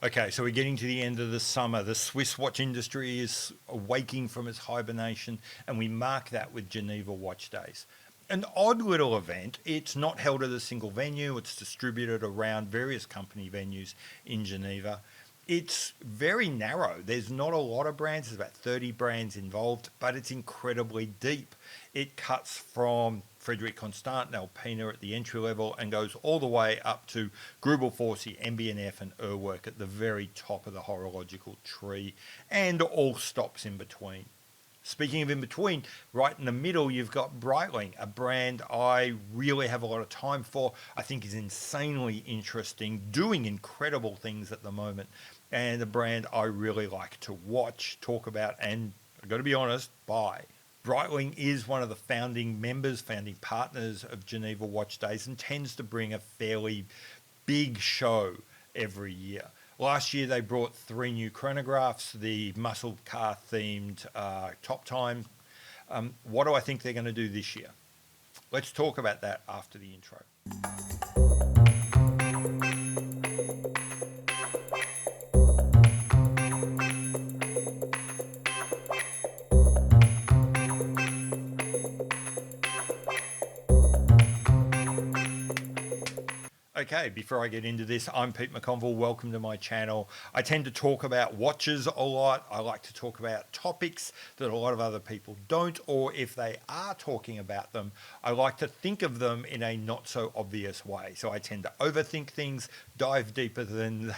Okay, so we're getting to the end of the summer. The Swiss watch industry is awaking from its hibernation, and we mark that with Geneva Watch Days. An odd little event. It's not held at a single venue, it's distributed around various company venues in Geneva. It's very narrow. There's not a lot of brands, there's about 30 brands involved, but it's incredibly deep. It cuts from Frederic Constant and Alpina at the entry level and goes all the way up to Grubel Forsey, MB&F and Urwerk at the very top of the horological tree, and all stops in between. Speaking of in between, right in the middle, you've got Breitling, a brand I really have a lot of time for. I think is insanely interesting, doing incredible things at the moment, and a brand I really like to watch, talk about, and I've got to be honest, buy. Breitling is one of the founding members, founding partners of Geneva Watch Days, and tends to bring a fairly big show every year. Last year, they brought 3 new chronographs, the muscle car themed top time. What do I think they're going to do this year? Let's talk about that after the intro. Okay, before I get into this, I'm Pete McConville. Welcome to my channel. I tend to talk about watches a lot. I like to talk about topics that a lot of other people don't, or if they are talking about them, I like to think of them in a not so obvious way. So I tend to overthink things, dive deeper than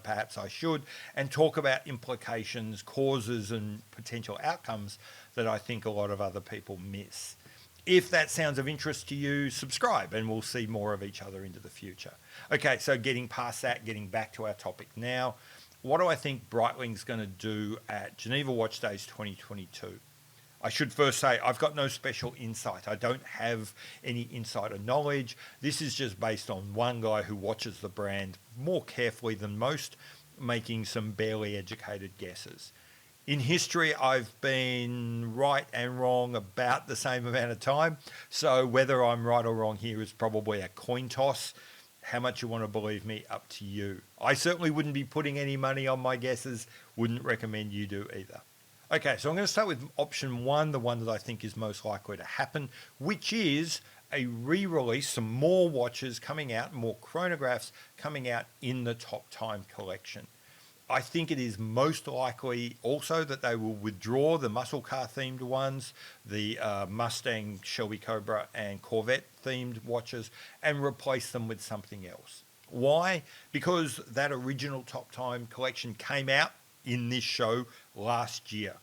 perhaps I should, and talk about implications, causes, and potential outcomes that I think a lot of other people miss. If that sounds of interest to you, subscribe and we'll see more of each other into the future. Okay, so getting past that, getting back to our topic now, what do I think Breitling's going to do at Geneva Watch Days 2022? I should first say I've got no special insight. I don't have any insider knowledge. This is just based on one guy who watches the brand more carefully than most, making some barely educated guesses. In history, I've been right and wrong about the same amount of time. So whether I'm right or wrong here is probably a coin toss. How much you want to believe me, up to you. I certainly wouldn't be putting any money on my guesses. Wouldn't recommend you do either. Okay, so I'm going to start with option 1, the one that I think is most likely to happen, which is a re-release, some more watches coming out, more chronographs coming out in the Top Time collection. I think it is most likely also that they will withdraw the muscle car themed ones, the Mustang, Shelby Cobra and Corvette themed watches, and replace them with something else. Why? Because that original Top Time collection came out in this show last year.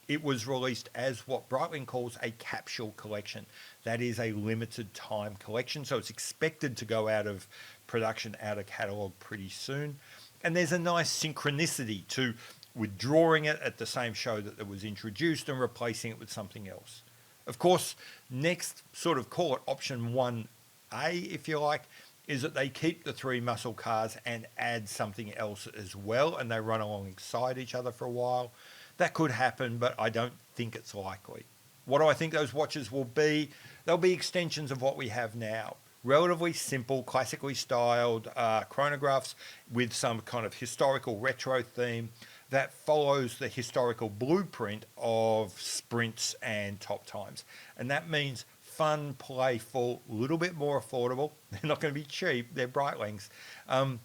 It was released as what Breitling calls a capsule collection. That is a limited time collection, so it's expected to go out of production, out of catalogue pretty soon. And there's a nice synchronicity to withdrawing it at the same show that it was introduced and replacing it with something else. Of course, next, sort of call it option 1A, if you like, is that they keep the 3 muscle cars and add something else as well, and they run alongside each other for a while. That could happen, but I don't think it's likely. What do I think those watches will be? They'll be extensions of what we have now. Relatively simple, classically styled chronographs with some kind of historical retro theme that follows the historical blueprint of sprints and top times. And that means fun, playful, a little bit more affordable. They're not going to be cheap, they're Breitlings, and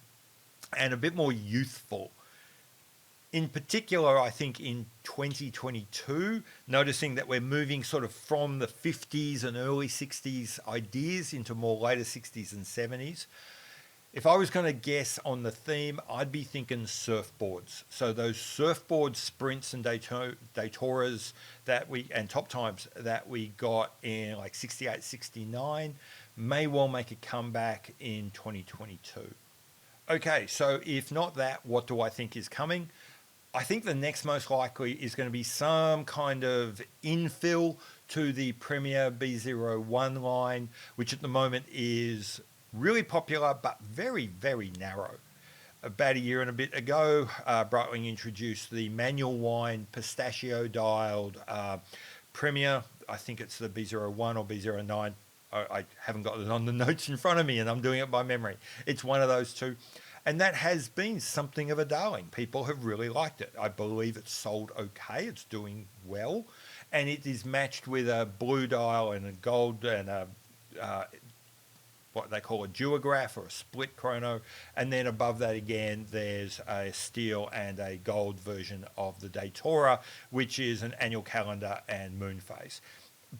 a bit more youthful. In particular, I think in 2022, noticing that we're moving sort of from the 50s and early 60s ideas into more later 60s and 70s. If I was going to guess on the theme, I'd be thinking surfboards. So those surfboard sprints and Daytoras and top times that we got in like 68, 69 may well make a comeback in 2022. Okay, so if not that, what do I think is coming? I think the next most likely is going to be some kind of infill to the Premier B01 line, which at the moment is really popular but very, very narrow. About a year and a bit ago, Breitling introduced the manual wine pistachio dialed Premier. I think it's the B01 or B09. I haven't got it on the notes in front of me and I'm doing it by memory. It's one of those two. And that has been something of a darling. People have really liked it. I believe it's sold okay. It's doing well. And it is matched with a blue dial and a gold and a what they call a duograph or a split chrono. And then above that again, there's a steel and a gold version of the Datora, which is an annual calendar and moon phase.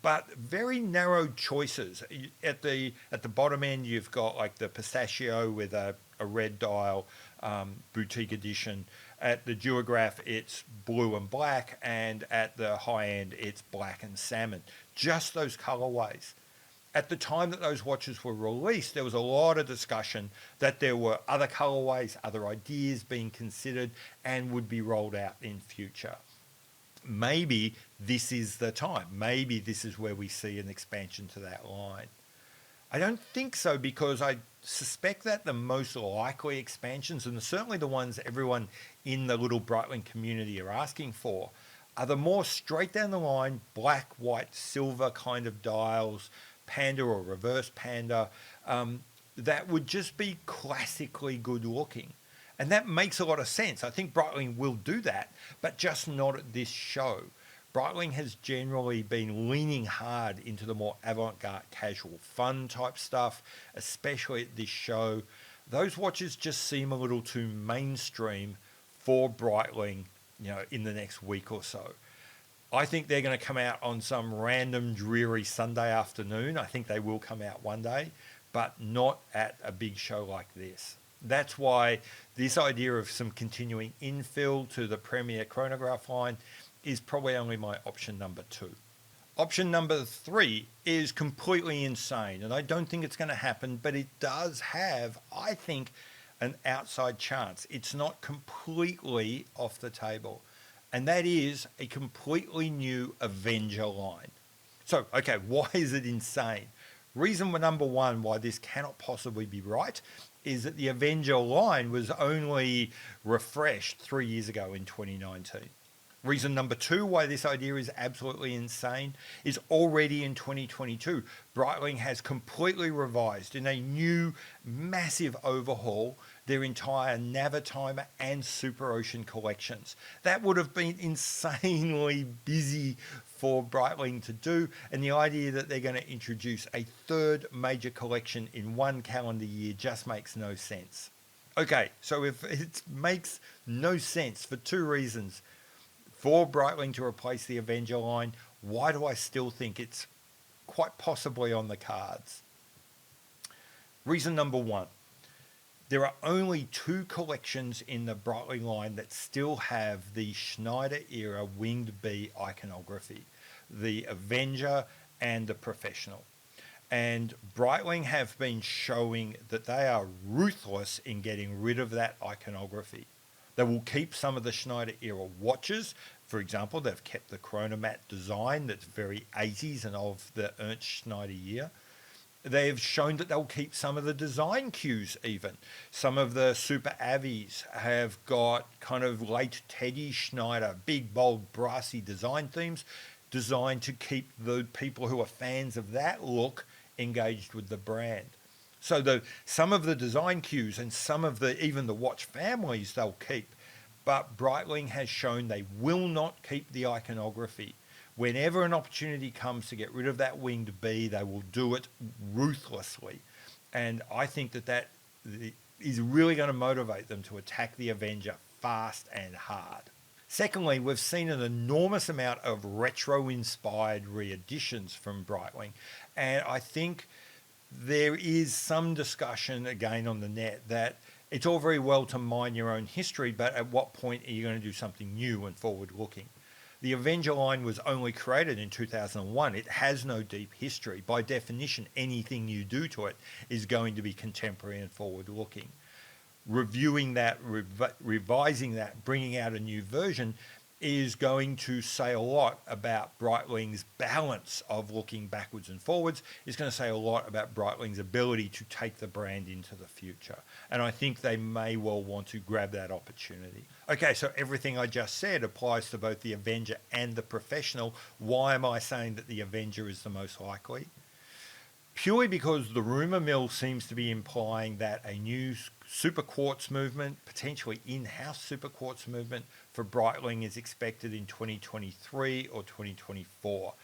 But very narrow choices. At the bottom end, you've got like the pistachio with a red dial, boutique edition. At the duograph, it's blue and black, and at the high end, it's black and salmon. Just those colorways. At the time that those watches were released, there was a lot of discussion that there were other colorways, other ideas being considered and would be rolled out in future. Maybe this is the time. Maybe this is where we see an expansion to that line. I don't think so, because I suspect that the most likely expansions, and certainly the ones everyone in the little Breitling community are asking for, are the more straight down the line, black, white, silver kind of dials, panda or reverse panda, that would just be classically good looking. And that makes a lot of sense. I think Breitling will do that, but just not at this show. Breitling has generally been leaning hard into the more avant-garde, casual, fun type stuff, especially at this show. Those watches just seem a little too mainstream for Breitling, in the next week or so. I think they're going to come out on some random dreary Sunday afternoon. I think they will come out one day, but not at a big show like this. That's why this idea of some continuing infill to the Premier chronograph line is probably only my option number 2. Option number 3 is completely insane, and I don't think it's going to happen, but it does have, I think, an outside chance. It's not completely off the table, and that is a completely new Avenger line. So, okay, why is it insane? Reason number 1 why this cannot possibly be right is that the Avenger line was only refreshed 3 years ago in 2019. Reason number 2 why this idea is absolutely insane is already in 2022, Breitling has completely revised in a new massive overhaul their entire Navitimer and Super Ocean collections. That would have been insanely busy for Breitling to do, and the idea that they're going to introduce a third major collection in one calendar year just makes no sense. Okay, so if it makes no sense for 2 reasons for Breitling to replace the Avenger line, why do I still think it's quite possibly on the cards? Reason number 1. There are only 2 collections in the Breitling line that still have the Schneider era winged bee iconography, the Avenger and the Professional. And Breitling have been showing that they are ruthless in getting rid of that iconography. They will keep some of the Schneider era watches. For example, they've kept the chronomat design that's very 80s and of the Ernst Schneider year. They've shown that they'll keep some of the design cues even. Some of the Super Avies have got kind of late Teddy Schneider, big, bold, brassy design themes designed to keep the people who are fans of that look engaged with the brand. So some of the design cues and some of even the watch families they'll keep. But Breitling has shown they will not keep the iconography. Whenever an opportunity comes to get rid of that winged bee, they will do it ruthlessly. And I think that is really going to motivate them to attack the Avenger fast and hard. Secondly, we've seen an enormous amount of retro-inspired re-editions from Breitling. And I think there is some discussion again on the net that it's all very well to mine your own history, but at what point are you going to do something new and forward-looking? The Avenger line was only created in 2001. It has no deep history. By definition, anything you do to it is going to be contemporary and forward-looking. Reviewing that, revising that, bringing out a new version is going to say a lot about Breitling's balance of looking backwards and forwards. It's going to say a lot about Breitling's ability to take the brand into the future. And I think they may well want to grab that opportunity. Okay, so everything I just said applies to both the Avenger and the Professional. Why am I saying that the Avenger is the most likely? purely because the rumor mill seems to be implying that a new super quartz movement, potentially in-house super quartz movement for Breitling, is expected in 2023 or 2024.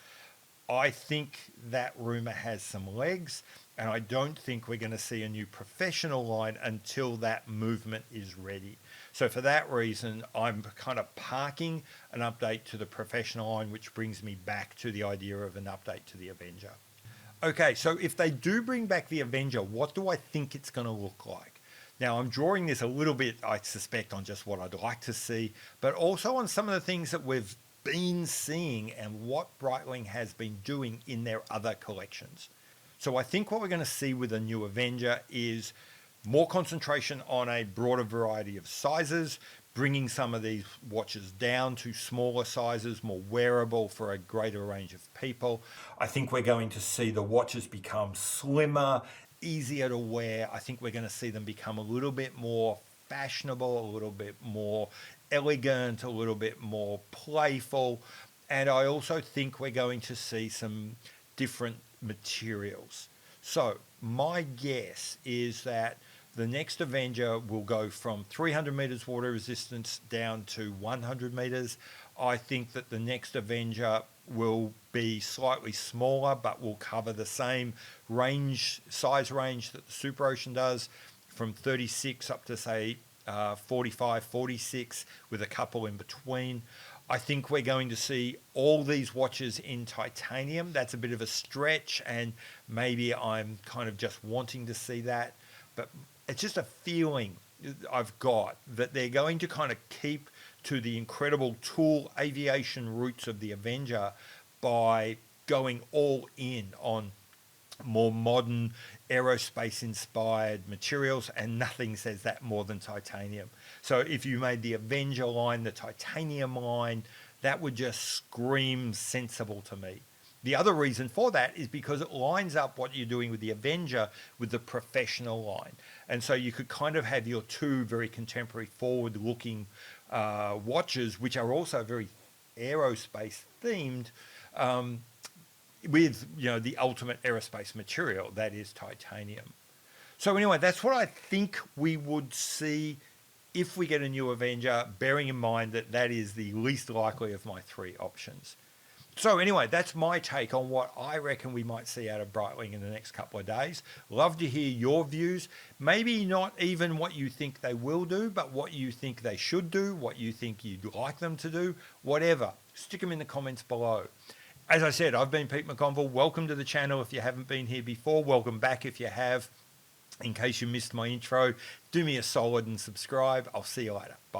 I think that rumor has some legs, and I don't think we're going to see a new professional line until that movement is ready. So for that reason, I'm kind of parking an update to the professional line, which brings me back to the idea of an update to the Avenger. Okay, so if they do bring back the Avenger, what do I think it's going to look like? Now, I'm drawing this a little bit, I suspect, on just what I'd like to see, but also on some of the things that we've been seeing and what Breitling has been doing in their other collections. So I think what we're going to see with a new Avenger is more concentration on a broader variety of sizes, bringing some of these watches down to smaller sizes, more wearable for a greater range of people. I think we're going to see the watches become slimmer, easier to wear. I think we're going to see them become a little bit more fashionable, a little bit more elegant, a little bit more playful. And I also think we're going to see some different materials. So my guess is that the next Avenger will go from 300 meters water resistance down to 100 meters. I think that the next Avenger will be slightly smaller, but will cover the same size range that the Super Ocean does, from 36 up to say 45, 46, with a couple in between. I think we're going to see all these watches in titanium. That's a bit of a stretch, and maybe I'm kind of just wanting to see that, but it's just a feeling I've got that they're going to kind of keep to the incredible tool aviation roots of the Avenger by going all in on more modern aerospace inspired materials, and nothing says that more than titanium. So if you made the Avenger line the titanium line, that would just scream sensible to me. The other reason for that is because it lines up what you're doing with the Avenger with the professional line. And so you could kind of have your two very contemporary forward-looking watches, which are also very aerospace themed, with the ultimate aerospace material, that is titanium. So anyway, that's what I think we would see if we get a new Avenger, bearing in mind that that is the least likely of my three options. So anyway, that's my take on what I reckon we might see out of Breitling in the next couple of days. Love to hear your views. Maybe not even what you think they will do, but what you think they should do, what you think you'd like them to do, whatever. Stick them in the comments below. As I said, I've been Pete McConville. Welcome to the channel if you haven't been here before. Welcome back if you have. In case you missed my intro, do me a solid and subscribe. I'll see you later. Bye.